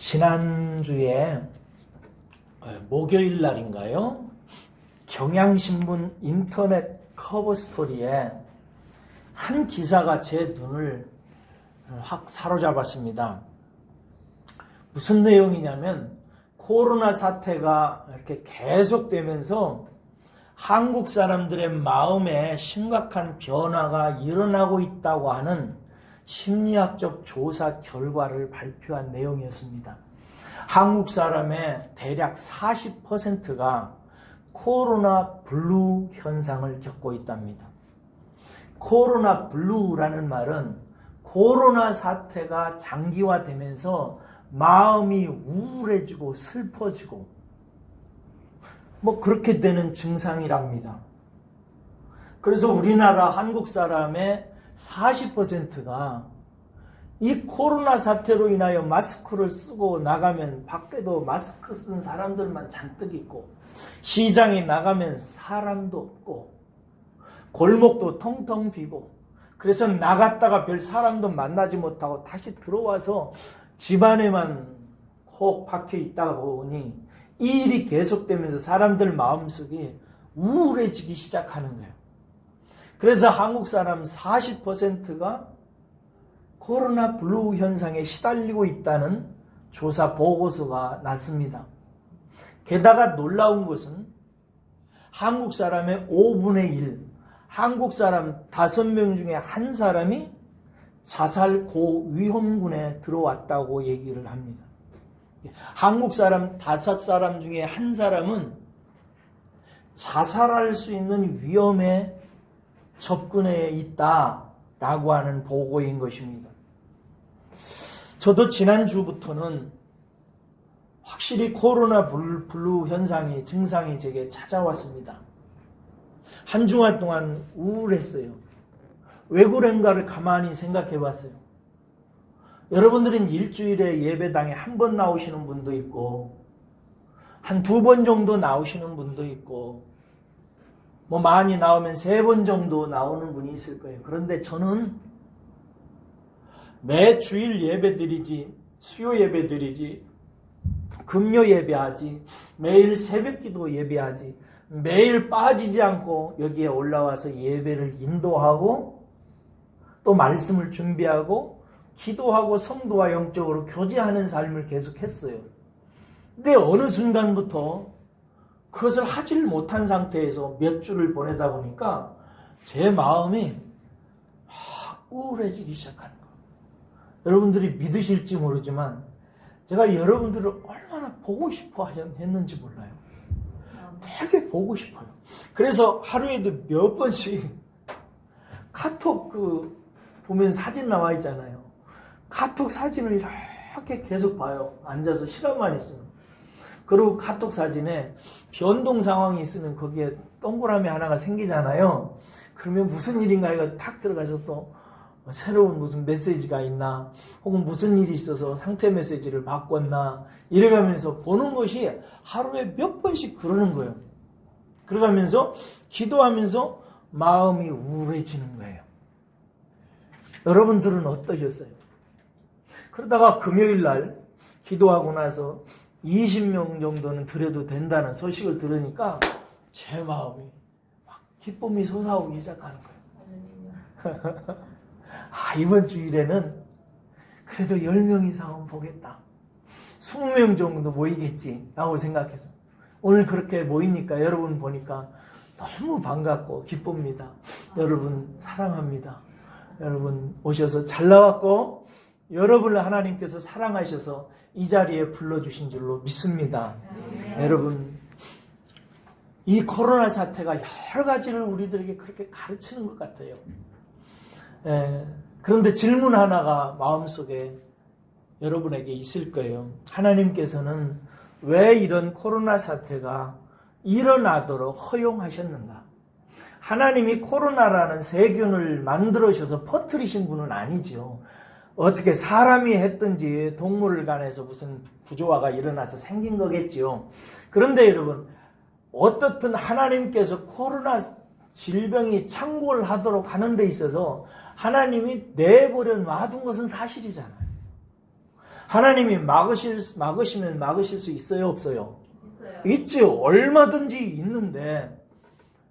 지난주에 목요일 날인가요? 경향신문 인터넷 커버 스토리에 한 기사가 제 눈을 확 사로잡았습니다. 무슨 내용이냐면 코로나 사태가 이렇게 계속되면서 한국 사람들의 마음에 심각한 변화가 일어나고 있다고 하는 심리학적 조사 결과를 발표한 내용이었습니다. 한국 사람의 대략 40%가 코로나 블루 현상을 겪고 있답니다. 코로나 블루라는 말은 코로나 사태가 장기화되면서 마음이 우울해지고 슬퍼지고 그렇게 되는 증상이랍니다. 그래서 우리나라 한국 사람의 40%가 이 코로나 사태로 인하여 마스크를 쓰고 나가면 밖에도 마스크 쓴 사람들만 잔뜩 있고 시장에 나가면 사람도 없고 골목도 텅텅 비고 그래서 나갔다가 별 사람도 만나지 못하고 다시 들어와서 집 안에만 혹 박혀 있다가 보니 이 일이 계속되면서 사람들 마음속이 우울해지기 시작하는 거예요. 그래서 한국 사람 40%가 코로나 블루 현상에 시달리고 있다는 조사 보고서가 났습니다. 게다가 놀라운 것은 한국 사람의 5분의 1, 한국 사람 5명 중에 한 사람이 자살 고위험군에 들어왔다고 얘기를 합니다. 한국 사람 5사람 중에 한 사람은 자살할 수 있는 위험에 접근해 있다라고 하는 보고인 것입니다. 저도 지난주부터는 확실히 코로나 블루 현상이 증상이 제게 찾아왔습니다. 한 주간 동안 우울했어요. 왜 그런가를 가만히 생각해 봤어요. 여러분들은 일주일에 예배당에 한 번 나오시는 분도 있고 한 2번 정도 나오시는 분도 있고 많이 나오면 3번 정도 나오는 분이 있을 거예요. 그런데 저는 매 주일 예배 드리지, 수요 예배 드리지, 금요 예배하지, 매일 새벽 기도 예배하지, 매일 빠지지 않고 여기에 올라와서 예배를 인도하고 또 말씀을 준비하고 기도하고 성도와 영적으로 교제하는 삶을 계속했어요. 근데 어느 순간부터 그것을 하질 못한 상태에서 몇 주를 보내다 보니까 제 마음이 우울해지기 시작하는 거예요. 여러분들이 믿으실지 모르지만 제가 여러분들을 얼마나 보고 싶어 했는지 몰라요. 되게 보고 싶어요. 그래서 하루에도 몇 번씩 카톡 보면 사진 나와 있잖아요. 카톡 사진을 이렇게 계속 봐요. 앉아서 시간만 있으면. 그리고 카톡 사진에 변동 상황이 있으면 거기에 동그라미 하나가 생기잖아요. 그러면 무슨 일인가 해서 탁 들어가서 또 새로운 무슨 메시지가 있나 혹은 무슨 일이 있어서 상태 메시지를 바꿨나 이래가면서 보는 것이 하루에 몇 번씩 그러는 거예요. 그러가면서 기도하면서 마음이 우울해지는 거예요. 여러분들은 어떠셨어요? 그러다가 금요일 날 기도하고 나서 20명 정도는 드려도 된다는 소식을 들으니까 제 마음이 막 기쁨이 솟아오기 시작하는 거예요. 이번 주일에는 그래도 10명 이상은 보겠다. 20명 정도 모이겠지 라고 생각해서 오늘 그렇게 모이니까 여러분 보니까 너무 반갑고 기쁩니다. 여러분 사랑합니다. 여러분 오셔서 잘 나왔고 여러분을 하나님께서 사랑하셔서 이 자리에 불러주신 줄로 믿습니다. 여러분 이 코로나 사태가 여러 가지를 우리들에게 그렇게 가르치는 것 같아요. 그런데 질문 하나가 마음속에 여러분에게 있을 거예요. 하나님께서는 왜 이런 코로나 사태가 일어나도록 허용하셨는가? 하나님이 코로나라는 세균을 만들어셔서 퍼뜨리신 분은 아니지요. 어떻게 사람이 했든지 동물 간에서 무슨 구조화가 일어나서 생긴 거겠지요. 그런데 여러분 어떻든 하나님께서 코로나 질병이 창궐 하도록 하는 데 있어서 하나님이 내버려 놔둔 것은 사실이잖아요. 하나님이 막으시면 막으실 수 있어요, 없어요? 있어요. 있지요. 얼마든지 있는데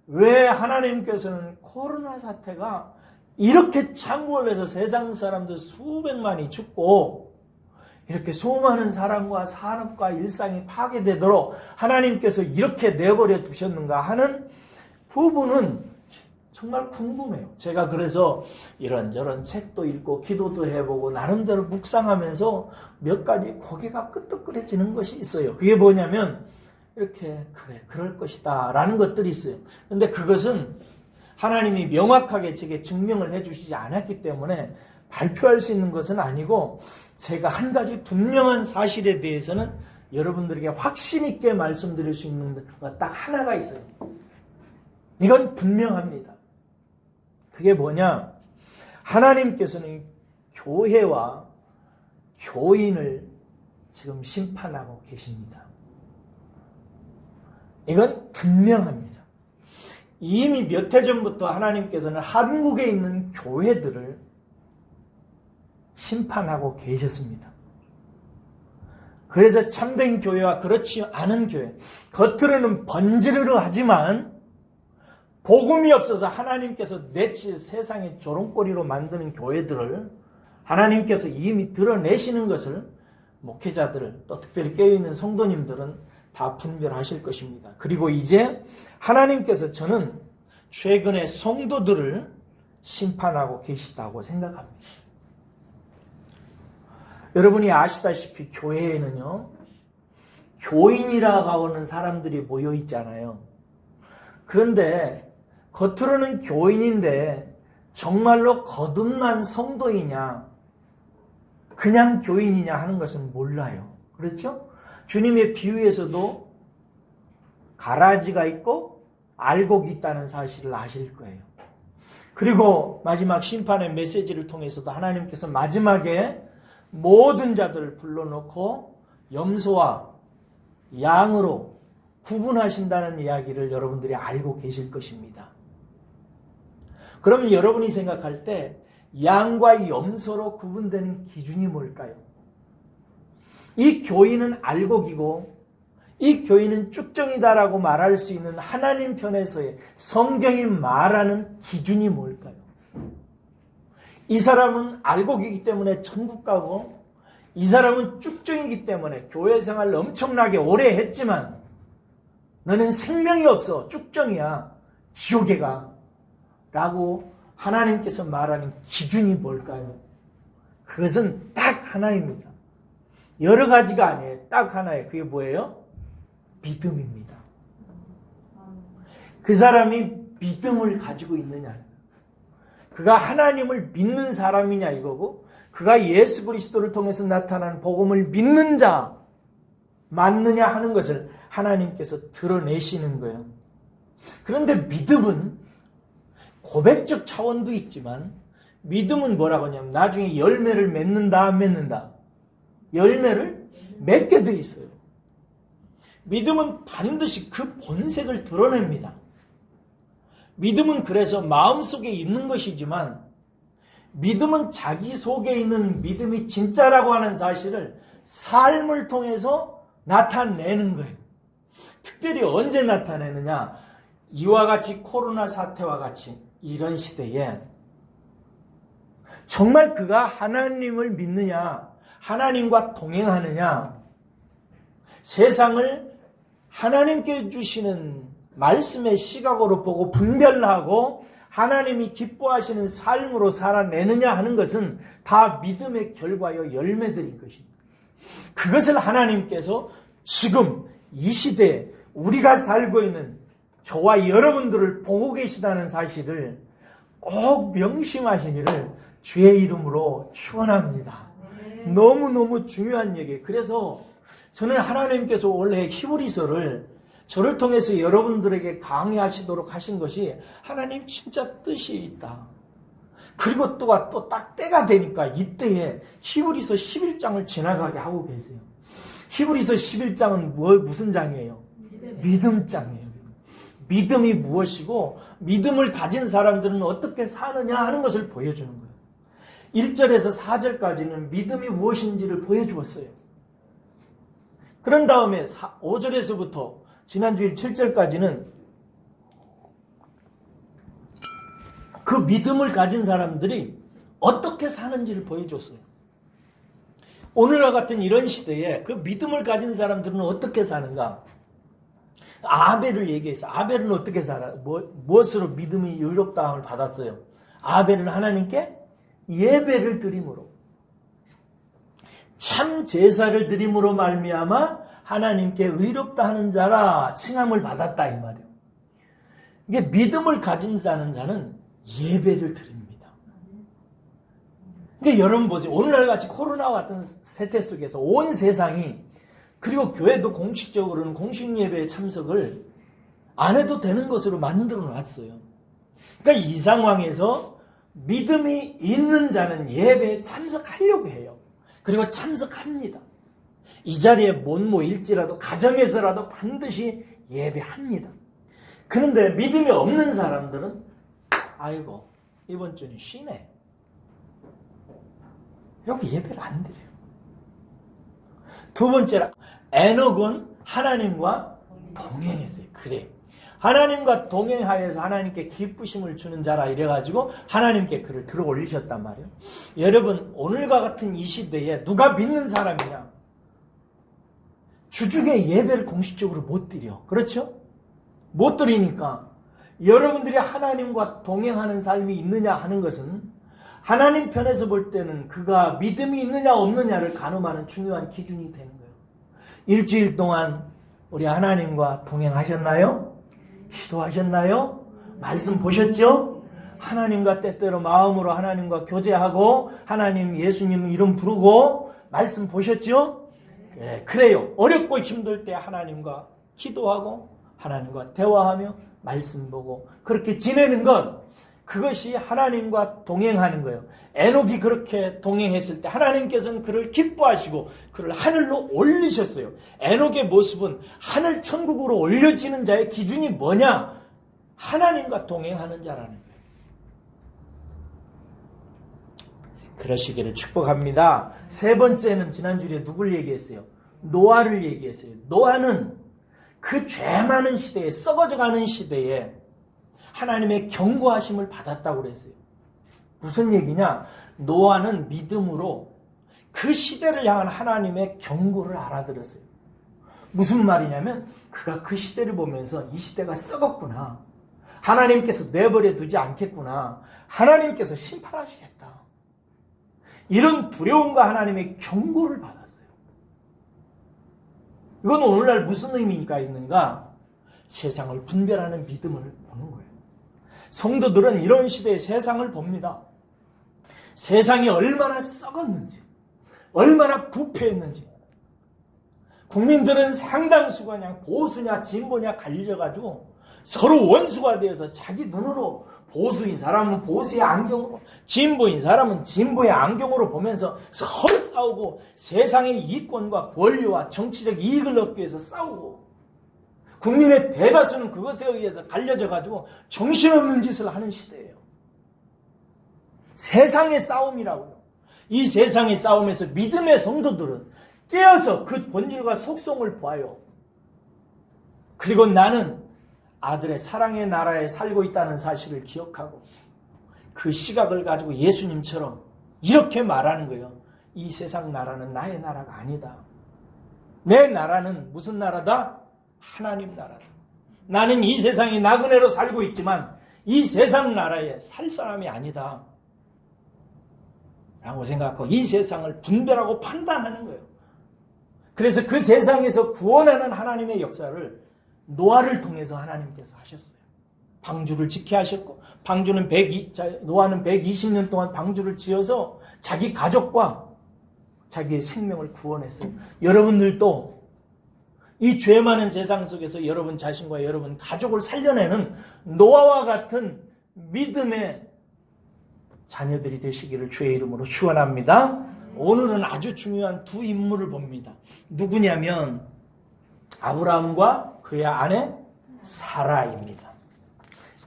왜 하나님께서는 코로나 사태가 이렇게 창궐해서 세상 사람들 수백만이 죽고 이렇게 수많은 사람과 산업과 일상이 파괴되도록 하나님께서 이렇게 내버려 두셨는가 하는 부분은 정말 궁금해요. 제가 그래서 이런저런 책도 읽고 기도도 해보고 나름대로 묵상하면서 몇 가지 고개가 끄덕거려지는 것이 있어요. 그게 뭐냐면 이렇게 그래 그럴 것이다 라는 것들이 있어요. 근데 그것은 하나님이 명확하게 제게 증명을 해주시지 않았기 때문에 발표할 수 있는 것은 아니고 제가 한 가지 분명한 사실에 대해서는 여러분들에게 확신 있게 말씀드릴 수 있는 것 딱 하나가 있어요. 이건 분명합니다. 그게 뭐냐? 하나님께서는 교회와 교인을 지금 심판하고 계십니다. 이건 분명합니다. 이미 몇 해 전부터 하나님께서는 한국에 있는 교회들을 심판하고 계셨습니다. 그래서 참된 교회와 그렇지 않은 교회, 겉으로는 번지르르 하지만 복음이 없어서 하나님께서 내치 세상의 조롱거리로 만드는 교회들을 하나님께서 이미 드러내시는 것을 목회자들 또 특별히 깨어있는 성도님들은 다 분별하실 것입니다. 그리고 이제 하나님께서 저는 최근에 성도들을 심판하고 계시다고 생각합니다. 여러분이 아시다시피 교회에는요, 교인이라고 하는 사람들이 모여 있잖아요. 그런데 겉으로는 교인인데 정말로 거듭난 성도이냐, 그냥 교인이냐 하는 것은 몰라요. 그렇죠? 주님의 비유에서도 가라지가 있고 알곡이 있다는 사실을 아실 거예요. 그리고 마지막 심판의 메시지를 통해서도 하나님께서 마지막에 모든 자들을 불러놓고 염소와 양으로 구분하신다는 이야기를 여러분들이 알고 계실 것입니다. 그러면 여러분이 생각할 때 양과 염소로 구분되는 기준이 뭘까요? 이 교인은 알곡이고 이 교인은 쭉정이다라고 말할 수 있는 하나님 편에서의 성경이 말하는 기준이 뭘까요? 이 사람은 알곡이기 때문에 천국 가고 이 사람은 쭉정이기 때문에 교회 생활을 엄청나게 오래 했지만 너는 생명이 없어 쭉정이야 지옥에 가 라고 하나님께서 말하는 기준이 뭘까요? 그것은 딱 하나입니다. 여러 가지가 아니에요. 딱 하나예요. 그게 뭐예요? 믿음입니다. 그 사람이 믿음을 가지고 있느냐, 그가 하나님을 믿는 사람이냐 이거고, 그가 예수 그리스도를 통해서 나타나는 복음을 믿는 자 맞느냐 하는 것을 하나님께서 드러내시는 거예요. 그런데 믿음은 고백적 차원도 있지만 믿음은 뭐라고 하냐면 나중에 열매를 맺는다 안 맺는다? 열매를 맺게 돼 있어요. 믿음은 반드시 그 본색을 드러냅니다. 믿음은 그래서 마음속에 있는 것이지만 믿음은 자기 속에 있는 믿음이 진짜라고 하는 사실을 삶을 통해서 나타내는 거예요. 특별히 언제 나타내느냐? 이와 같이 코로나 사태와 같이 이런 시대에 정말 그가 하나님을 믿느냐, 하나님과 동행하느냐, 세상을 하나님께 주시는 말씀의 시각으로 보고 분별하고 하나님이 기뻐하시는 삶으로 살아내느냐 하는 것은 다 믿음의 결과요 열매들인 것입니다. 그것을 하나님께서 지금 이 시대에 우리가 살고 있는 저와 여러분들을 보고 계시다는 사실을 꼭 명심하시기를 주의 이름으로 축원합니다. 너무너무 중요한 얘기예요. 그래서 저는 하나님께서 원래 히브리서를 저를 통해서 여러분들에게 강의하시도록 하신 것이 하나님 진짜 뜻이 있다. 그리고 또 딱 때가 되니까 이때에 히브리서 11장을 지나가게 하고 계세요. 히브리서 11장은 무슨 장이에요? 믿음 장이에요. 믿음이 무엇이고 믿음을 가진 사람들은 어떻게 사느냐 하는 것을 보여주는 거예요. 1절에서 4절까지는 믿음이 무엇인지를 보여주었어요. 그런 다음에 5절에서부터 지난주일 7절까지는 그 믿음을 가진 사람들이 어떻게 사는지를 보여줬어요. 오늘과 같은 이런 시대에 그 믿음을 가진 사람들은 어떻게 사는가? 아벨을 얘기했어요. 아벨은 어떻게 살아? 무엇으로 믿음이 의롭다함을 받았어요? 아벨은 하나님께 예배를 드림으로, 참 제사를 드림으로 말미암아 하나님께 의롭다 하는 자라 칭함을 받았다 이 말이에요. 이게 믿음을 가진 자는 예배를 드립니다. 그러니까 여러분 보세요. 오늘날 같이 코로나와 같은 세태 속에서 온 세상이, 그리고 교회도 공식적으로는 공식 예배에 참석을 안 해도 되는 것으로 만들어 놨어요. 그러니까 이 상황에서 믿음이 있는 자는 예배에 참석하려고 해요. 그리고 참석합니다. 이 자리에 못 모일지라도 가정에서라도 반드시 예배합니다. 그런데 믿음이 없는 사람들은 아이고 이번 주는 쉬네, 이렇게 예배를 안 드려요. 두 번째로 에녹은 하나님과 동행했어요. 그래, 하나님과 동행하여서 하나님께 기쁘심을 주는 자라 이래가지고 하나님께 그를 들어 올리셨단 말이에요. 여러분, 오늘과 같은 이 시대에 누가 믿는 사람이냐? 주중에 예배를 공식적으로 못 드려. 그렇죠? 못 드리니까 여러분들이 하나님과 동행하는 삶이 있느냐 하는 것은 하나님 편에서 볼 때는 그가 믿음이 있느냐 없느냐를 가늠하는 중요한 기준이 되는 거예요. 일주일 동안 우리 하나님과 동행하셨나요? 기도하셨나요? 말씀 보셨죠? 하나님과 때때로 마음으로 하나님과 교제하고 하나님 예수님 이름 부르고 말씀 보셨죠? 네, 그래요. 어렵고 힘들 때 하나님과 기도하고 하나님과 대화하며 말씀 보고 그렇게 지내는 것, 그것이 하나님과 동행하는 거예요. 에녹이 그렇게 동행했을 때 하나님께서는 그를 기뻐하시고 그를 하늘로 올리셨어요. 에녹의 모습은 하늘 천국으로 올려지는 자의 기준이 뭐냐? 하나님과 동행하는 자라는 거예요. 그러시기를 축복합니다. 세 번째는 지난주에 누굴 얘기했어요? 노아를 얘기했어요. 노아는 그 죄 많은 시대에, 썩어져가는 시대에 하나님의 경고하심을 받았다고 그랬어요. 무슨 얘기냐? 노아는 믿음으로 그 시대를 향한 하나님의 경고를 알아들었어요. 무슨 말이냐면 그가 그 시대를 보면서 이 시대가 썩었구나, 하나님께서 내버려 두지 않겠구나, 하나님께서 심판하시겠다, 이런 두려움과 하나님의 경고를 받았어요. 이건 오늘날 무슨 의미가 있는가? 세상을 분별하는 믿음을 보는 거예요. 성도들은 이런 시대의 세상을 봅니다. 세상이 얼마나 썩었는지, 얼마나 부패했는지. 국민들은 상당수가 그냥 보수냐 진보냐 갈려가지고 서로 원수가 되어서 자기 눈으로 보수인 사람은 보수의 안경으로, 진보인 사람은 진보의 안경으로 보면서 서로 싸우고 세상의 이권과 권리와 정치적 이익을 얻기 위해서 싸우고, 국민의 대다수는 그것에 의해서 갈려져가지고 정신없는 짓을 하는 시대예요. 세상의 싸움이라고요. 이 세상의 싸움에서 믿음의 성도들은 깨어서 그 본질과 속성을 봐요. 그리고 나는 아들의 사랑의 나라에 살고 있다는 사실을 기억하고 그 시각을 가지고 예수님처럼 이렇게 말하는 거예요. 이 세상 나라는 나의 나라가 아니다. 내 나라는 무슨 나라다? 하나님 나라다. 나는 이 세상의 나그네로 살고 있지만 이 세상 나라에 살 사람이 아니다 라고 생각하고 이 세상을 분별하고 판단하는 거예요. 그래서 그 세상에서 구원하는 하나님의 역사를 노아를 통해서 하나님께서 하셨어요. 방주를 짓게 하셨고, 노아는 120년 동안 방주를 지어서 자기 가족과 자기의 생명을 구원했어요. 여러분들도 이 죄 많은 세상 속에서 여러분 자신과 여러분 가족을 살려내는 노아와 같은 믿음의 자녀들이 되시기를 주의 이름으로 축원합니다. 오늘은 아주 중요한 두 인물을 봅니다. 누구냐면 아브라함과 그의 아내 사라입니다.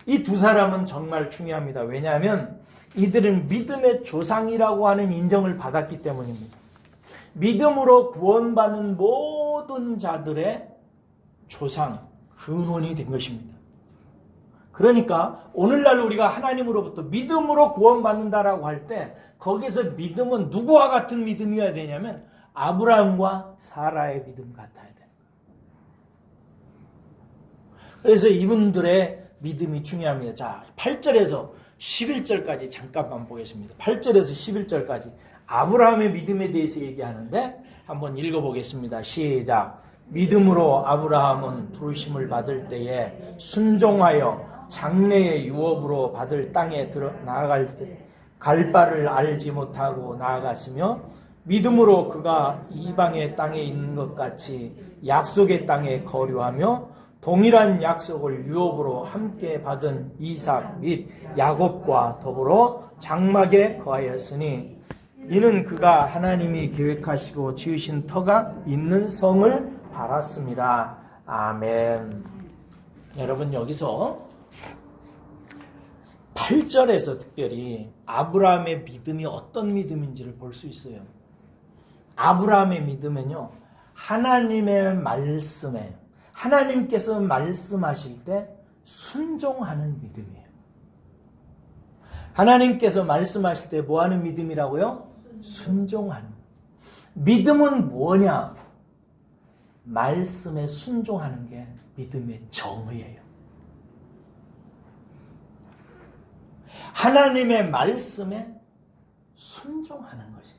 이 두 사람은 정말 중요합니다. 왜냐하면 이들은 믿음의 조상이라고 하는 인정을 받았기 때문입니다. 믿음으로 구원받는 모든 자들의 조상, 근원이 된 것입니다. 그러니까 오늘날 우리가 하나님으로부터 믿음으로 구원받는다라고 할 때 거기서 믿음은 누구와 같은 믿음이어야 되냐면 아브라함과 사라의 믿음 같아야 돼요. 그래서 이분들의 믿음이 중요합니다. 자, 8절에서 11절까지 잠깐만 보겠습니다. 8절에서 11절까지 아브라함의 믿음에 대해서 얘기하는데 한번 읽어보겠습니다. 시작. 믿음으로 아브라함은 부르심을 받을 때에 순종하여 장래의 유업으로 받을 땅에 나아갈 때 갈 바를 알지 못하고 나아갔으며 믿음으로 그가 이방의 땅에 있는 것 같이 약속의 땅에 거류하며 동일한 약속을 유업으로 함께 받은 이삭 및 야곱과 더불어 장막에 거하였으니 이는 그가 하나님이 계획하시고 지으신 터가 있는 성을 바랐습니다. 아멘. 여러분 여기서 8절에서 특별히 아브라함의 믿음이 어떤 믿음인지를 볼 수 있어요. 아브라함의 믿음은요, 하나님의 말씀에 하나님께서 말씀하실 때 순종하는 믿음이에요. 하나님께서 말씀하실 때 뭐 하는 믿음이라고요? 순종하는. 믿음은 뭐냐? 말씀에 순종하는 게 믿음의 정의예요. 하나님의 말씀에 순종하는 것이.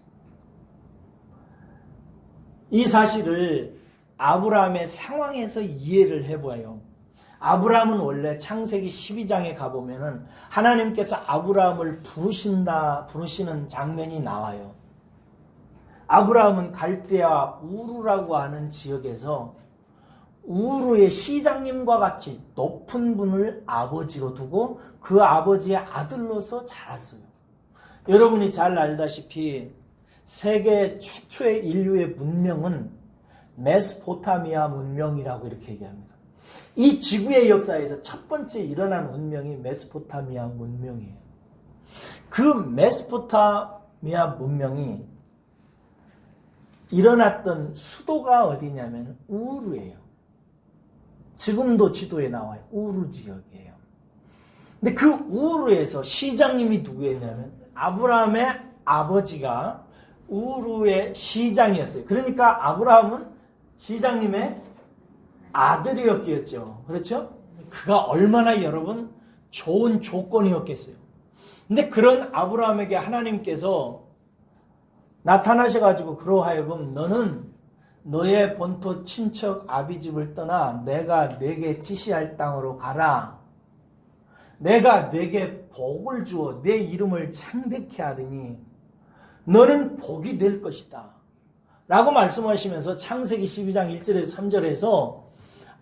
이 사실을 아브라함의 상황에서 이해를 해봐요. 아브라함은 원래 창세기 12장에 가보면은 하나님께서 아브라함을 부르시는 장면이 나와요. 아브라함은 갈대아 우르라고 하는 지역에서 우르의 시장님과 같이 높은 분을 아버지로 두고 그 아버지의 아들로서 자랐어요. 여러분이 잘 알다시피 세계 최초의 인류의 문명은 메소포타미아 문명이라고 이렇게 얘기합니다. 이 지구의 역사에서 첫 번째 일어난 문명이 메소포타미아 문명이에요. 그 메소포타미아 문명이 일어났던 수도가 어디냐면 우르예요. 지금도 지도에 나와요. 우르 지역이에요. 근데 그 우르에서 시장님이 누구였냐면 아브라함의 아버지가 우르의 시장이었어요. 그러니까 아브라함은 시장님의 아들이었겠죠. 그렇죠? 그가 얼마나 여러분 좋은 조건이었겠어요. 근데 그런 아브라함에게 하나님께서 나타나셔가지고 그러하여금 너는 너의 본토 친척 아비집을 떠나 내가 네게 지시할 땅으로 가라. 내가 네게 복을 주어 내 이름을 창대케 하리니 너는 복이 될 것이다. 라고 말씀하시면서 창세기 12장 1절에서 3절에서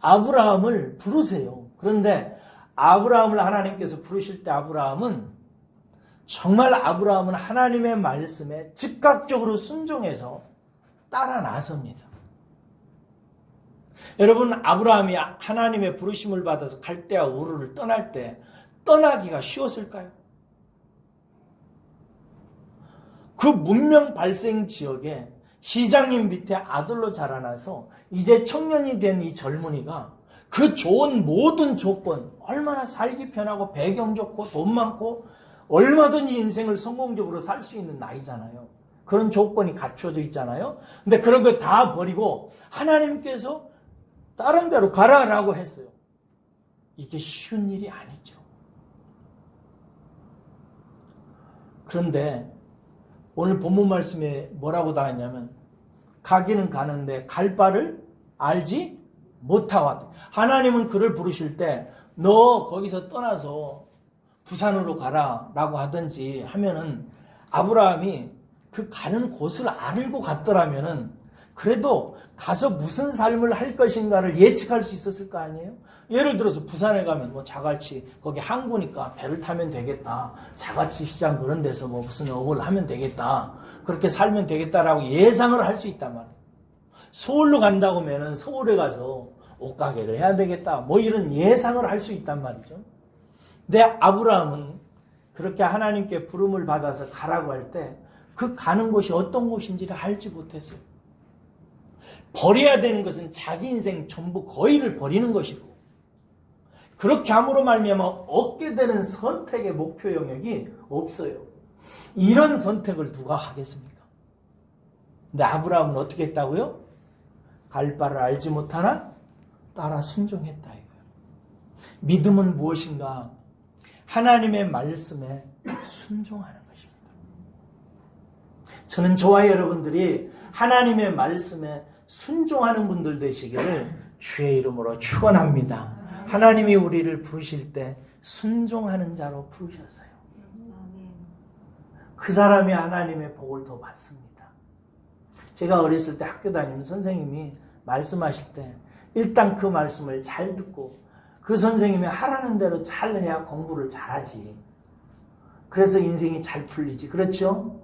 아브라함을 부르세요. 그런데 아브라함을 하나님께서 부르실 때 정말 아브라함은 하나님의 말씀에 즉각적으로 순종해서 따라 나섭니다. 여러분, 아브라함이 하나님의 부르심을 받아서 갈대아 우르를 떠날 때 떠나기가 쉬웠을까요? 그 문명 발생 지역에 시장님 밑에 아들로 자라나서 이제 청년이 된 이 젊은이가 그 좋은 모든 조건, 얼마나 살기 편하고 배경 좋고 돈 많고 얼마든지 인생을 성공적으로 살 수 있는 나이잖아요. 그런 조건이 갖춰져 있잖아요. 근데 그런 거 다 버리고 하나님께서 다른 데로 가라라고 했어요. 이게 쉬운 일이 아니죠. 그런데 오늘 본문 말씀에 뭐라고 나왔냐면 가기는 가는데 갈 바를 알지 못하고 왔다. 하나님은 그를 부르실 때 너 거기서 떠나서 부산으로 가라 라고 하든지 하면은 아브라함이 그 가는 곳을 알고 갔더라면은 그래도 가서 무슨 삶을 할 것인가를 예측할 수 있었을 거 아니에요? 예를 들어서 부산에 가면 뭐 자갈치 거기 항구니까 배를 타면 되겠다. 자갈치 시장 그런 데서 뭐 무슨 업을 하면 되겠다. 그렇게 살면 되겠다라고 예상을 할 수 있단 말이에요. 서울로 간다고 하면 서울에 가서 옷가게를 해야 되겠다. 뭐 이런 예상을 할 수 있단 말이죠. 근데 아브라함은 그렇게 하나님께 부름을 받아서 가라고 할 때 그 가는 곳이 어떤 곳인지를 알지 못했어요. 버려야 되는 것은 자기 인생 전부 거의를 버리는 것이고, 그렇게 함으로 말미암아 얻게 되는 선택의 목표 영역이 없어요. 이런 선택을 누가 하겠습니까? 근데 아브라함은 어떻게 했다고요? 갈 바를 알지 못하나 따라 순종했다 이거예요. 믿음은 무엇인가? 하나님의 말씀에 순종하는 것입니다. 저는 저와 여러분들이 하나님의 말씀에 순종하는 분들 되시기를 주의 이름으로 축원합니다. 하나님이 우리를 부르실 때 순종하는 자로 부르셨어요. 그 사람이 하나님의 복을 더 받습니다. 제가 어렸을 때 학교 다니면 선생님이 말씀하실 때 일단 그 말씀을 잘 듣고 그 선생님이 하라는 대로 잘 해야 공부를 잘하지. 그래서 인생이 잘 풀리지. 그렇죠?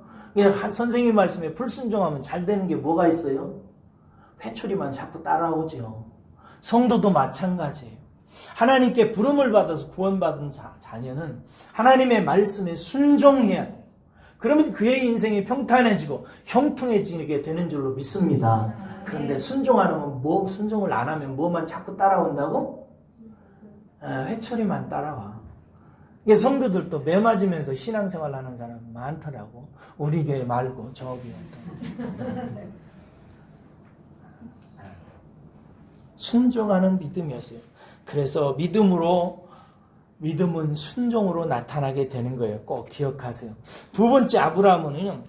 선생님 말씀에 불순종하면 잘 되는 게 뭐가 있어요? 회초리만 자꾸 따라오죠. 성도도 마찬가지예요. 하나님께 부름을 받아서 구원받은 자녀는 하나님의 말씀에 순종해야 돼요. 그러면 그의 인생이 평탄해지고 형통해지게 되는 줄로 믿습니다. 그런데 순종을 안 하면 뭐만 자꾸 따라온다고? 회초리만 따라와. 이게 성도들도 매 맞으면서 신앙생활 하는 사람 많더라고. 우리 교회 말고 저 교회. 순종하는 믿음이었어요. 그래서 믿음은 순종으로 나타나게 되는 거예요. 꼭 기억하세요. 두 번째 아브라함은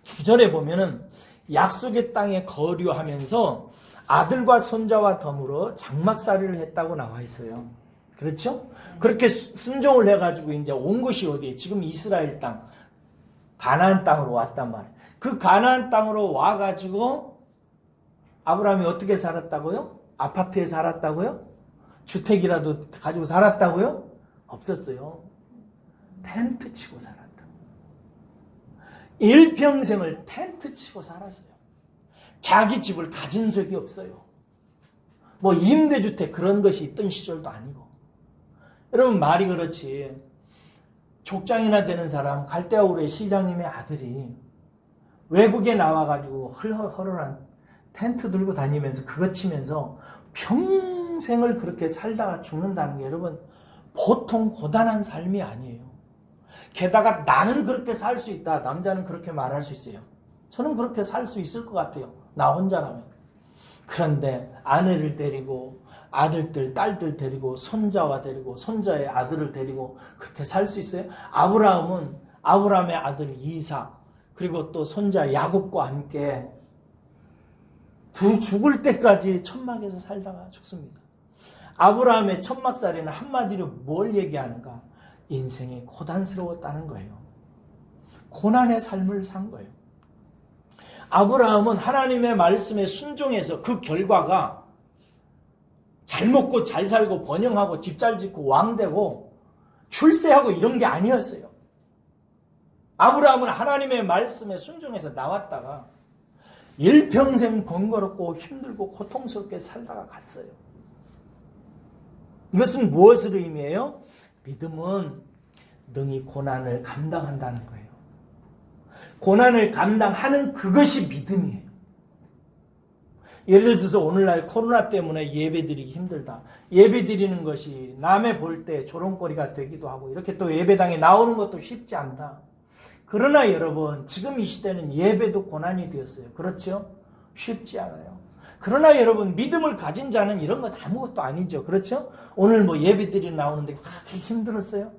9절에 보면은 약속의 땅에 거류하면서 아들과 손자와 더불어 장막살이를 했다고 나와 있어요. 그렇죠? 그렇게 순종을 해가지고 이제 온 곳이 어디에? 지금 이스라엘 땅, 가나안 땅으로 왔단 말이에요. 그 가나안 땅으로 와가지고 아브라함이 어떻게 살았다고요? 아파트에 살았다고요? 주택이라도 가지고 살았다고요? 없었어요. 텐트 치고 살았다. 일평생을 텐트 치고 살았어요. 자기 집을 가진 적이 없어요. 뭐 임대주택 그런 것이 있던 시절도 아니고. 여러분 말이 그렇지. 족장이나 되는 사람 갈대아우르의 시장님의 아들이 외국에 나와가지고 헐헐한 텐트 들고 다니면서 그거 치면서 평생을 그렇게 살다가 죽는다는 게 여러분 보통 고단한 삶이 아니에요. 게다가 나는 그렇게 살 수 있다. 남자는 그렇게 말할 수 있어요. 저는 그렇게 살 수 있을 것 같아요. 나 혼자라면. 그런데 아내를 데리고 아들들, 딸들 데리고 손자와 데리고 손자의 아들을 데리고 그렇게 살 수 있어요? 아브라함의 아들 이삭 그리고 또 손자 야곱과 함께 죽을 때까지 천막에서 살다가 죽습니다. 아브라함의 천막살이는 한마디로 뭘 얘기하는가? 인생이 고단스러웠다는 거예요. 고난의 삶을 산 거예요. 아브라함은 하나님의 말씀에 순종해서 그 결과가 잘 먹고 잘 살고 번영하고 집 잘 짓고 왕되고 출세하고 이런 게 아니었어요. 아브라함은 하나님의 말씀에 순종해서 나왔다가 일평생 번거롭고 힘들고 고통스럽게 살다가 갔어요. 이것은 무엇을 의미해요? 믿음은 능히 고난을 감당한다는 거예요. 고난을 감당하는 그것이 믿음이에요. 예를 들어서 오늘날 코로나 때문에 예배드리기 힘들다. 예배드리는 것이 남의 볼 때 조롱거리가 되기도 하고 이렇게 또 예배당에 나오는 것도 쉽지 않다. 그러나 여러분 지금 이 시대는 예배도 고난이 되었어요. 그렇죠? 쉽지 않아요. 그러나 여러분 믿음을 가진 자는 이런 건 아무것도 아니죠. 그렇죠? 오늘 뭐 예배드리러 나오는데 그렇게 힘들었어요?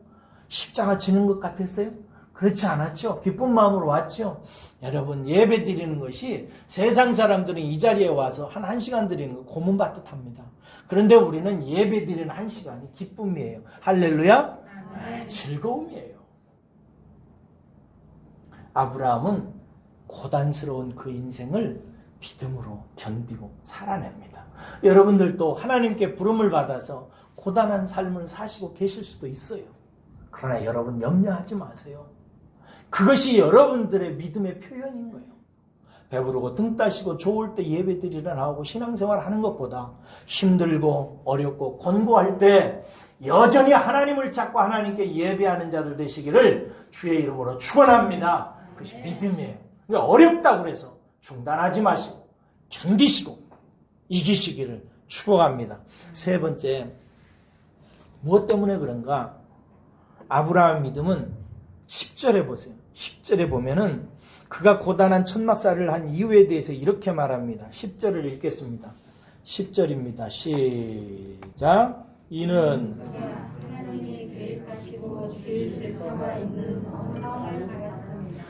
십자가 지는 것 같았어요? 그렇지 않았죠. 기쁜 마음으로 왔죠. 여러분 예배 드리는 것이 세상 사람들은 이 자리에 와서 한 1시간 드리는 거 고문받듯 합니다. 그런데 우리는 예배 드리는 1시간이 기쁨이에요. 할렐루야. 즐거움이에요. 아브라함은 고단스러운 그 인생을 믿음으로 견디고 살아냅니다. 여러분들도 하나님께 부름을 받아서 고단한 삶을 사시고 계실 수도 있어요. 그러나 여러분 염려하지 마세요. 그것이 여러분들의 믿음의 표현인 거예요. 배부르고 등 따시고 좋을 때 예배드리러 나오고 신앙생활 하는 것보다 힘들고 어렵고 곤고할 때 여전히 하나님을 찾고 하나님께 예배하는 자들 되시기를 주의 이름으로 축원합니다. 그것이 믿음이에요. 그러니까 어렵다고 해서 중단하지 마시고 견디시고 이기시기를 축복합니다. 세 번째, 무엇 때문에 그런가? 아브라함의 믿음은 10절에 보세요. 10절에 보면은 그가 고단한 천막살을 한 이유에 대해서 이렇게 말합니다. 10절을 읽겠습니다. 10절입니다. 시작. 이는 하나님이 계획하시고 지으실 바가 있는 성을 하였습니다.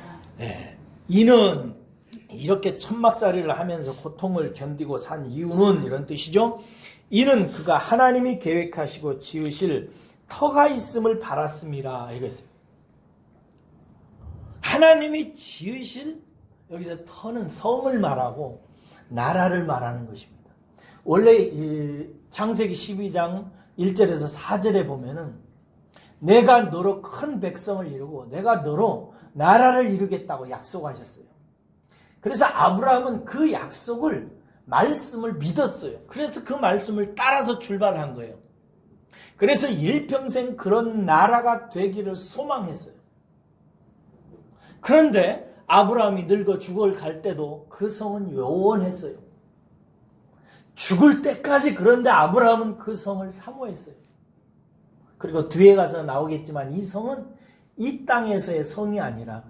이는 이렇게 천막살이를 하면서 고통을 견디고 산 이유는 이런 뜻이죠. 이는 그가 하나님이 계획하시고 지으실 터가 있음을 바랐습니다. 이거였어요. 하나님이 지으실, 여기서 터는 성을 말하고 나라를 말하는 것입니다. 원래 창세기 12장 1절에서 4절에 보면은 내가 너로 큰 백성을 이루고 내가 너로 나라를 이루겠다고 약속하셨어요. 그래서 아브라함은 그 약속을, 말씀을 믿었어요. 그래서 그 말씀을 따라서 출발한 거예요. 그래서 일평생 그런 나라가 되기를 소망했어요. 그런데 아브라함이 늙어 죽을 갈 때도 그 성은 요원했어요. 죽을 때까지. 그런데 아브라함은 그 성을 사모했어요. 그리고 뒤에 가서 나오겠지만 이 성은 이 땅에서의 성이 아니라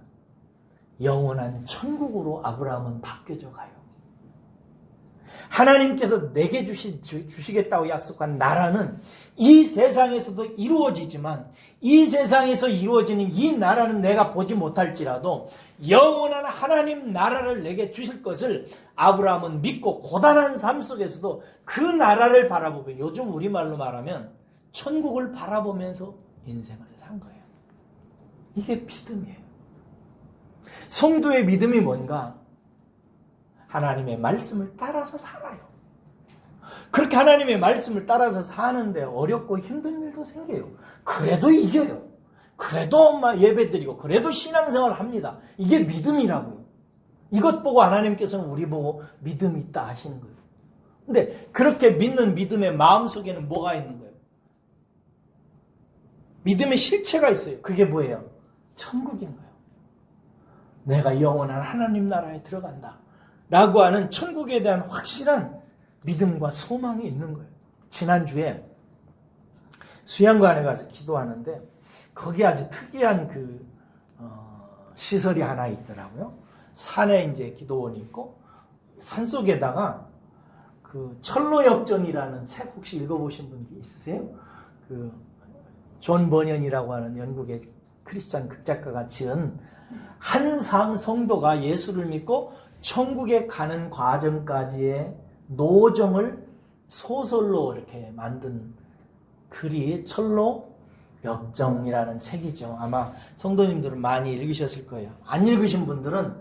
영원한 천국으로 아브라함은 바뀌어져 가요. 하나님께서 내게 주시겠다고 약속한 나라는 이 세상에서도 이루어지지만 이 세상에서 이루어지는 이 나라는 내가 보지 못할지라도 영원한 하나님 나라를 내게 주실 것을 아브라함은 믿고 고단한 삶 속에서도 그 나라를 바라보고, 요즘 우리말로 말하면 천국을 바라보면서 인생을 산 거예요. 이게 믿음이에요. 성도의 믿음이 뭔가? 하나님의 말씀을 따라서 살아요. 그렇게 하나님의 말씀을 따라서 사는데 어렵고 힘든 일도 생겨요. 그래도 이겨요. 그래도 예배드리고 그래도 신앙생활을 합니다. 이게 믿음이라고요. 이것 보고 하나님께서는 우리 보고 믿음이 있다 하시는 거예요. 근데 그렇게 믿는 믿음의 마음속에는 뭐가 있는 거예요? 믿음의 실체가 있어요. 그게 뭐예요? 천국인 거예요. 내가 영원한 하나님 나라에 들어간다 라고 하는 천국에 대한 확실한 믿음과 소망이 있는 거예요. 지난주에 수양관에 가서 기도하는데 거기 아주 특이한 시설이 하나 있더라고요. 산에 이제 기도원이 있고 산속에다가 그 철로역정이라는 책 혹시 읽어보신 분 있으세요? 존 버년이라고 하는 영국의 크리스찬 극작가가 지은 한 성도가 예수를 믿고 천국에 가는 과정까지의 노정을 소설로 이렇게 만든 글이 철로역정이라는 책이죠. 아마 성도님들은 많이 읽으셨을 거예요. 안 읽으신 분들은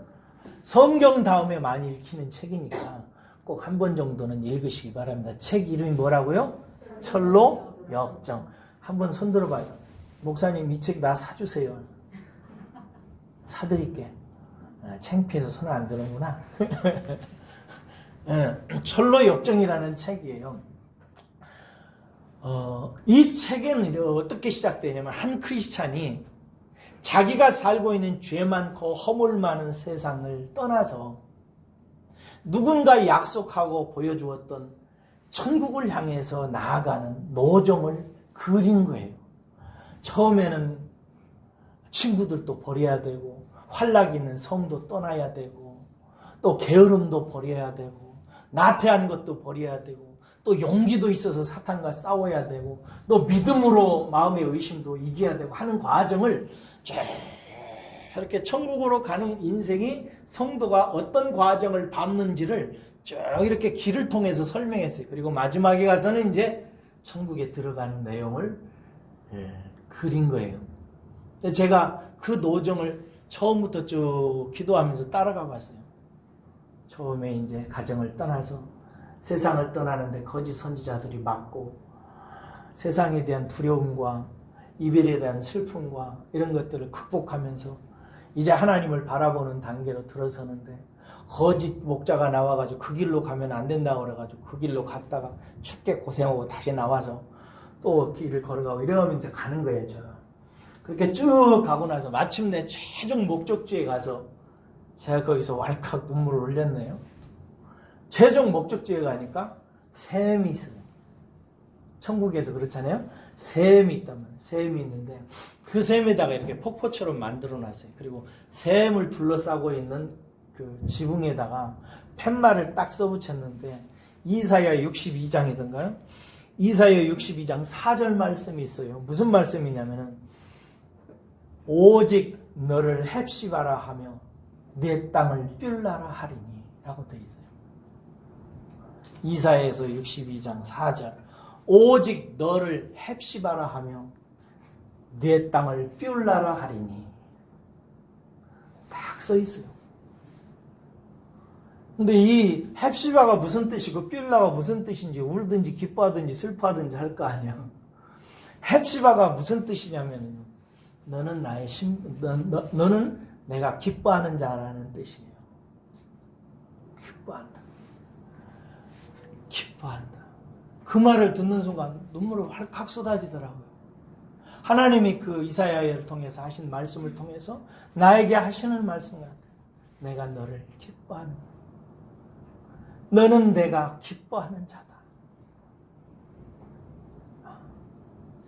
성경 다음에 많이 읽히는 책이니까 꼭 한 번 정도는 읽으시기 바랍니다. 책 이름이 뭐라고요? 철로역정. 한번 손 들어봐요. 목사님 이 책 나 사주세요. 사드릴게. 창피해서 손 안 드는구나. 철로역정이라는 책이에요. 이 책에는 어떻게 시작되냐면 한 크리스찬이 자기가 살고 있는 죄 많고 허물 많은 세상을 떠나서 누군가 약속하고 보여주었던 천국을 향해서 나아가는 노정을 그린 거예요. 처음에는 친구들도 버려야 되고 활락 있는 성도 떠나야 되고 또 게으름도 버려야 되고 나태한 것도 버려야 되고 또 용기도 있어서 사탄과 싸워야 되고 또 믿음으로 마음의 의심도 이겨야 되고 하는 과정을 쭉 이렇게 천국으로 가는 인생이 성도가 어떤 과정을 밟는지를 쭉 이렇게 길을 통해서 설명했어요. 그리고 마지막에 가서는 이제 천국에 들어가는 내용을 그린 거예요. 제가 그 노정을 처음부터 쭉 기도하면서 따라가 봤어요. 처음에 이제 가정을 떠나서 세상을 떠나는데 거짓 선지자들이 막고 세상에 대한 두려움과 이별에 대한 슬픔과 이런 것들을 극복하면서 이제 하나님을 바라보는 단계로 들어서는데 거짓 목자가 나와가지고 그 길로 가면 안 된다고 그래가지고 그 길로 갔다가 춥게 고생하고 다시 나와서 또 길을 걸어가고 이러면서 가는 거예요. 그렇게 쭉 가고 나서 마침내 최종 목적지에 가서 제가 거기서 왈칵 눈물을 흘렸네요. 최종 목적지에 가니까 샘이 있어요. 천국에도 그렇잖아요. 샘이 있단 말이에요. 샘이 있는데 그 샘에다가 이렇게 폭포처럼 만들어 놨어요. 그리고 샘을 둘러싸고 있는 그 지붕에다가 팻말을 딱 써붙였는데 이사야 62장이던가요? 이사야 62장 4절 말씀이 있어요. 무슨 말씀이냐면은 오직 너를 헵시바라 하며 내 땅을 띨라라 하리니 라고 되어 있어요. 이사야에서 62장 4절 오직 너를 헵시바라 하며 내 땅을 띨라라 하리니 딱 써 있어요. 근데 이 헵시바가 무슨 뜻이고 띨라가 무슨 뜻인지 울든지 기뻐하든지 슬퍼하든지 할 거 아니야. 헵시바가 무슨 뜻이냐면 너는 나의 너는 내가 기뻐하는 자라는 뜻이에요. 기뻐한다. 기뻐한다. 그 말을 듣는 순간 눈물이 활칵 쏟아지더라고요. 하나님이 그 이사야를 통해서 하신 말씀을 통해서 나에게 하시는 말씀 같아요. 내가 너를 기뻐하는 거야. 너는 내가 기뻐하는 자다.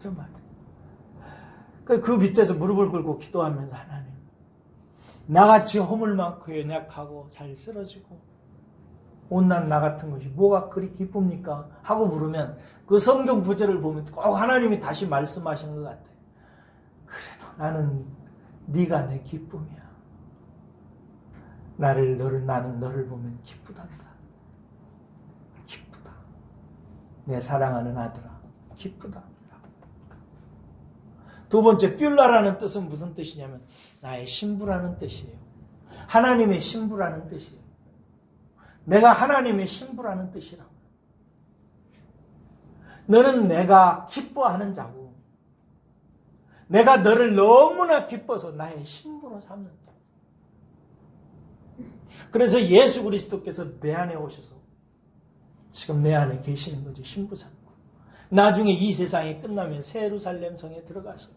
그런 말이에요. 그 밑에서 무릎을 꿇고 기도하면서 하나님 나같이 허물 많고 연약하고 잘 쓰러지고 온난 나 같은 것이 뭐가 그리 기쁩니까? 하고 물으면 그 성경 구절을 보면 꼭 하나님이 다시 말씀하시는 것 같아요. 그래도 나는 네가 내 기쁨이야. 나는 너를 보면 기쁘단다. 기쁘다. 내 사랑하는 아들아, 기쁘다. 두 번째, 띨라라는 뜻은 무슨 뜻이냐면 나의 신부라는 뜻이에요. 하나님의 신부라는 뜻이에요. 내가 하나님의 신부라는 뜻이라고. 너는 내가 기뻐하는 자고 내가 너를 너무나 기뻐서 나의 신부로 삼는다. 그래서 예수 그리스도께서 내 안에 오셔서 지금 내 안에 계시는 거죠. 신부 삼고. 나중에 이 세상이 끝나면 새 예루살렘 성에 들어가서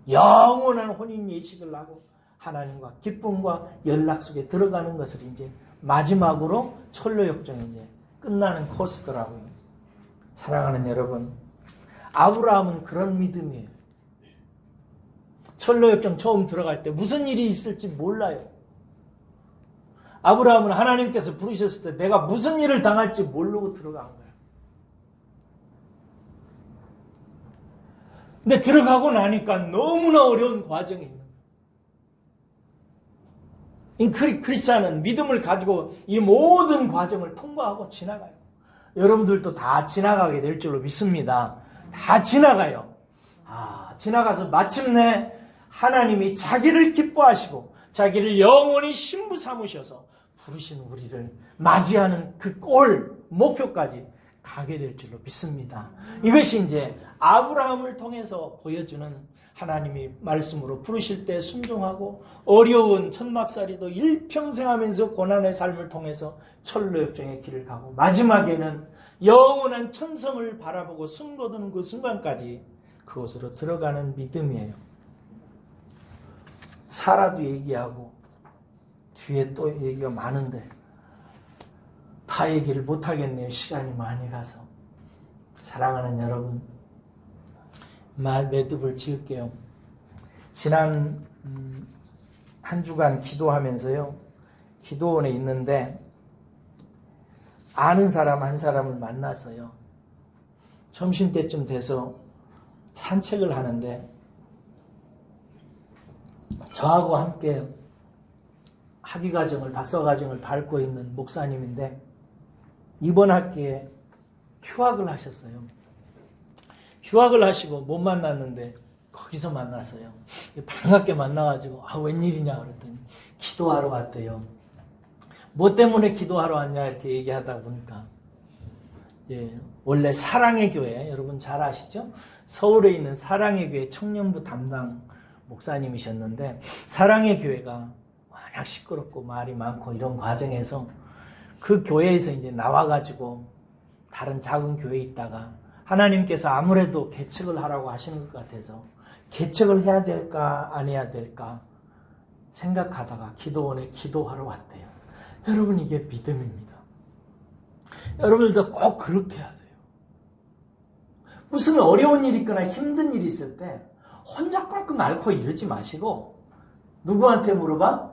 영원한 혼인 예식을 하고 하나님과 기쁨과 연락 속에 들어가는 것을 이제 마지막으로 철로 역정이 이제 끝나는 코스더라고요. 사랑하는 여러분, 아브라함은 그런 믿음이에요. 철로 역정 처음 들어갈 때 무슨 일이 있을지 몰라요. 아브라함은 하나님께서 부르셨을 때 내가 무슨 일을 당할지 모르고 들어간 거예요. 근데 들어가고 나니까 너무나 어려운 과정이 있는 거예요. 크리스찬은 믿음을 가지고 이 모든 과정을 통과하고 지나가요. 여러분들도 다 지나가게 될 줄로 믿습니다. 다 지나가요. 지나가서 마침내 하나님이 자기를 기뻐하시고 자기를 영원히 신부 삼으셔서 부르신 우리를 맞이하는 그 골 목표까지 가게 될 줄로 믿습니다. 이것이 이제 아브라함을 통해서 보여주는 하나님이 말씀으로 부르실 때 순종하고 어려운 천막살이도 일평생 하면서 고난의 삶을 통해서 철로 역정의 길을 가고 마지막에는 영원한 천성을 바라보고 숨거두는 그 순간까지 그곳으로 들어가는 믿음이에요. 사라도 얘기하고 뒤에 또 얘기가 많은데 다 얘기를 못하겠네요. 시간이 많이 가서. 사랑하는 여러분, 매듭을 지을게요. 지난 한 주간 기도하면서요, 기도원에 있는데 아는 사람 한 사람을 만났어요. 점심때쯤 돼서 산책을 하는데 저하고 함께 학위과정을, 박사과정을 밟고 있는 목사님인데 이번 학기에 휴학을 하셨어요. 휴학을 하시고 못 만났는데 거기서 만났어요. 반갑게 만나가지고 웬일이냐 그랬더니 기도하러 왔대요. 뭐 때문에 기도하러 왔냐 이렇게 얘기하다 보니까 원래 사랑의 교회, 여러분 잘 아시죠? 서울에 있는 사랑의 교회 청년부 담당 목사님이셨는데 사랑의 교회가 워낙 시끄럽고 말이 많고 이런 과정에서 그 교회에서 이제 나와가지고 다른 작은 교회에 있다가 하나님께서 아무래도 개척을 하라고 하시는 것 같아서 개척을 해야 될까 안 해야 될까 생각하다가 기도원에 기도하러 왔대요. 여러분, 이게 믿음입니다. 여러분들도 꼭 그렇게 해야 돼요. 무슨 어려운 일이 있거나 힘든 일이 있을 때 혼자 끙끙 앓고 이러지 마시고 누구한테 물어봐?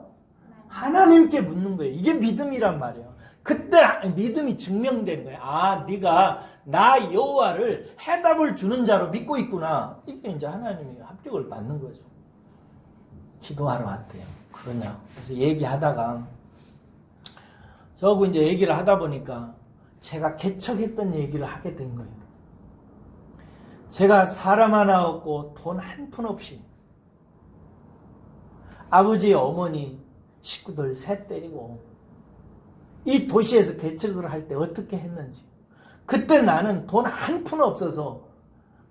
하나님께 묻는 거예요. 이게 믿음이란 말이에요. 그때 믿음이 증명된 거예요. 아, 네가 나 여호와를 해답을 주는 자로 믿고 있구나. 이게 이제 하나님이 합격을 받는 거죠. 기도하러 왔대요. 그러냐. 그래서 얘기하다가 저하고 이제 얘기를 하다 보니까 제가 개척했던 얘기를 하게 된 거예요. 제가 사람 하나 없고 돈 한 푼 없이 아버지, 어머니, 식구들 셋 데리고 이 도시에서 개척을 할 때 어떻게 했는지, 그때 나는 돈 한 푼 없어서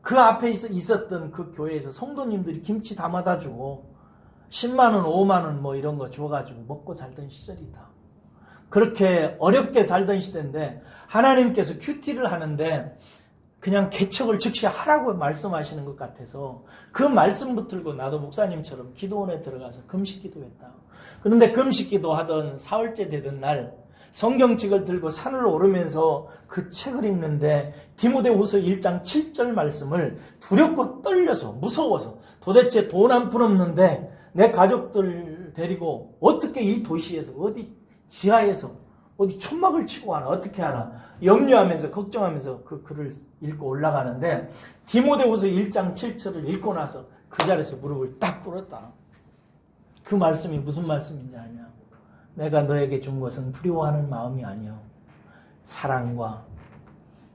그 앞에 있었던 그 교회에서 성도님들이 김치 담아다 주고 10만 원, 5만 원 뭐 이런 거 줘가지고 먹고 살던 시절이다. 그렇게 어렵게 살던 시대인데 하나님께서 큐티를 하는데 그냥 개척을 즉시 하라고 말씀하시는 것 같아서 그 말씀 붙들고 나도 목사님처럼 기도원에 들어가서 금식 기도했다. 그런데 금식 기도하던 사흘째 되던 날 성경책을 들고 산을 오르면서 그 책을 읽는데 디모데후서 1장 7절 말씀을 두렵고 떨려서 무서워서 도대체 돈 한 푼 없는데 내 가족들 데리고 어떻게 이 도시에서 어디 지하에서 어디 천막을 치고 하나 어떻게 하나 염려하면서 걱정하면서 그 글을 읽고 올라가는데 디모데후서 1장 7절을 읽고 나서 그 자리에서 무릎을 딱 꿇었다. 그 말씀이 무슨 말씀이냐. 내가 너에게 준 것은 두려워하는 마음이 아니요 사랑과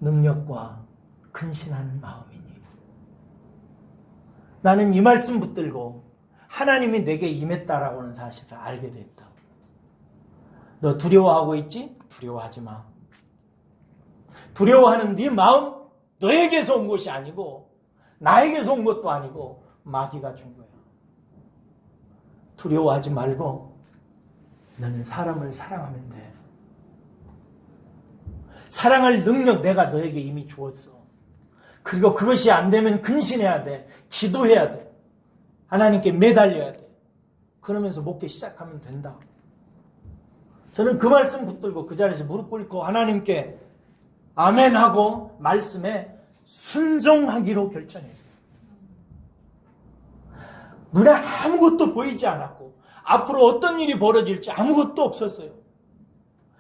능력과 근신하는 마음이니. 나는 이 말씀 붙들고 하나님이 내게 임했다라고 하는 사실을 알게 됐다. 너 두려워하고 있지? 두려워하지 마. 두려워하는 네 마음 너에게서 온 것이 아니고 나에게서 온 것도 아니고 마귀가 준 거야. 두려워하지 말고 너는 사람을 사랑하면 돼. 사랑할 능력 내가 너에게 이미 주었어. 그리고 그것이 안 되면 근신해야 돼. 기도해야 돼. 하나님께 매달려야 돼. 그러면서 목회 시작하면 된다. 저는 그 말씀 붙들고 그 자리에서 무릎 꿇고 하나님께 아멘하고 말씀에 순종하기로 결정했어요. 눈에 아무것도 보이지 않았고 앞으로 어떤 일이 벌어질지 아무것도 없었어요.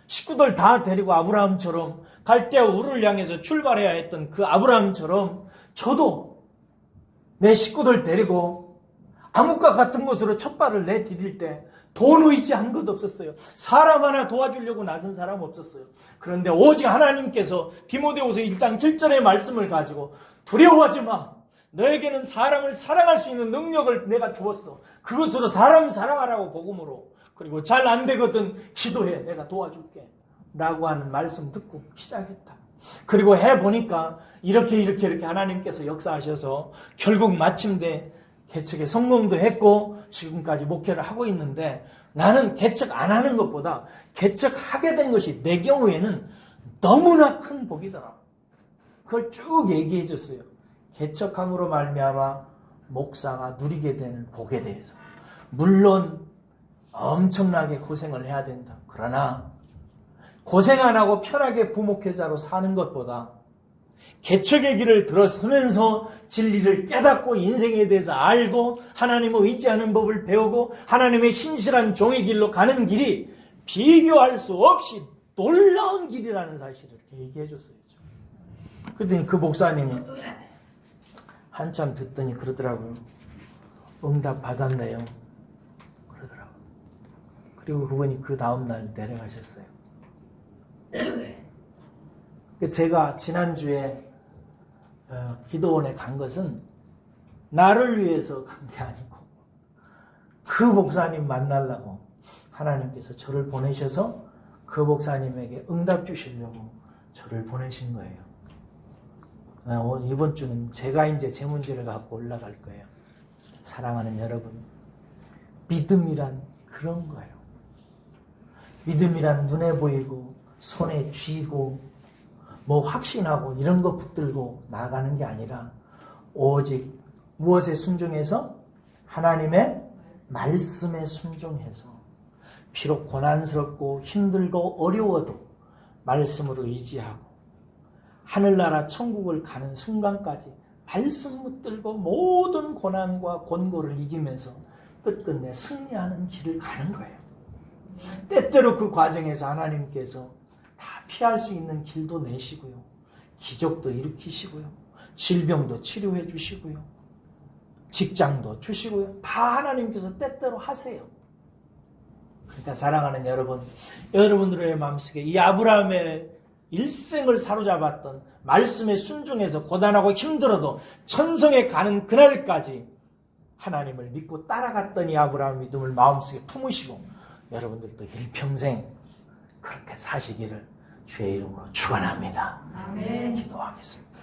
식구들 다 데리고 아브라함처럼 갈대아 우르를 향해서 출발해야 했던 그 아브라함처럼 저도 내 식구들 데리고 암흑과 같은 곳으로 첫 발을 내디딜 때 돈 의지한 것 없었어요. 사람 하나 도와주려고 나선 사람 없었어요. 그런데 오직 하나님께서 디모데후서 1장 7절의 말씀을 가지고 두려워하지 마. 너에게는 사람을 사랑할 수 있는 능력을 내가 주었어. 그것으로 사람 사랑하라고 복음으로. 그리고 잘 안 되거든 기도해. 내가 도와줄게. 라고 하는 말씀 듣고 시작했다. 그리고 해보니까 이렇게 하나님께서 역사하셔서 결국 마침내 개척에 성공도 했고 지금까지 목회를 하고 있는데 나는 개척 안 하는 것보다 개척하게 된 것이 내 경우에는 너무나 큰 복이더라. 그걸 쭉 얘기해 줬어요. 개척함으로 말미암아 목사가 누리게 되는 복에 대해서. 물론 엄청나게 고생을 해야 된다. 그러나 고생 안 하고 편하게 부목회자로 사는 것보다 개척의 길을 들어서면서 진리를 깨닫고 인생에 대해서 알고 하나님을 의지하는 법을 배우고 하나님의 신실한 종의 길로 가는 길이 비교할 수 없이 놀라운 길이라는 사실을 이렇게 얘기해 줬어요. 그랬더니 그 목사님이 한참 듣더니 그러더라고요. 응답 받았네요. 그러더라고요. 그리고 그분이 그 다음날 내려가셨어요. 제가 지난주에 기도원에 간 것은 나를 위해서 간 게 아니고 그 목사님 만나려고 하나님께서 저를 보내셔서 그 목사님에게 응답 주시려고 저를 보내신 거예요. 이번 주는 제가 이제 제 문제를 갖고 올라갈 거예요. 사랑하는 여러분, 믿음이란 그런 거예요. 믿음이란 눈에 보이고 손에 쥐고 뭐 확신하고 이런 거 붙들고 나가는 게 아니라 오직 무엇에 순종해서? 하나님의 말씀에 순종해서 비록 고난스럽고 힘들고 어려워도 말씀으로 의지하고 하늘나라 천국을 가는 순간까지 말씀 붙들고 모든 고난과 곤고를 이기면서 끝끝내 승리하는 길을 가는 거예요. 때때로 그 과정에서 하나님께서 다 피할 수 있는 길도 내시고요. 기적도 일으키시고요. 질병도 치료해 주시고요. 직장도 주시고요. 다 하나님께서 때때로 하세요. 그러니까 사랑하는 여러분, 여러분들의 마음속에 이 아브라함의 일생을 사로잡았던 말씀에 순종해서 고단하고 힘들어도 천성에 가는 그날까지 하나님을 믿고 따라갔던 이 아브라함 믿음을 마음속에 품으시고 여러분들도 일평생 그렇게 사시기를 주의 이름으로 축원합니다. 아멘. 기도하겠습니다.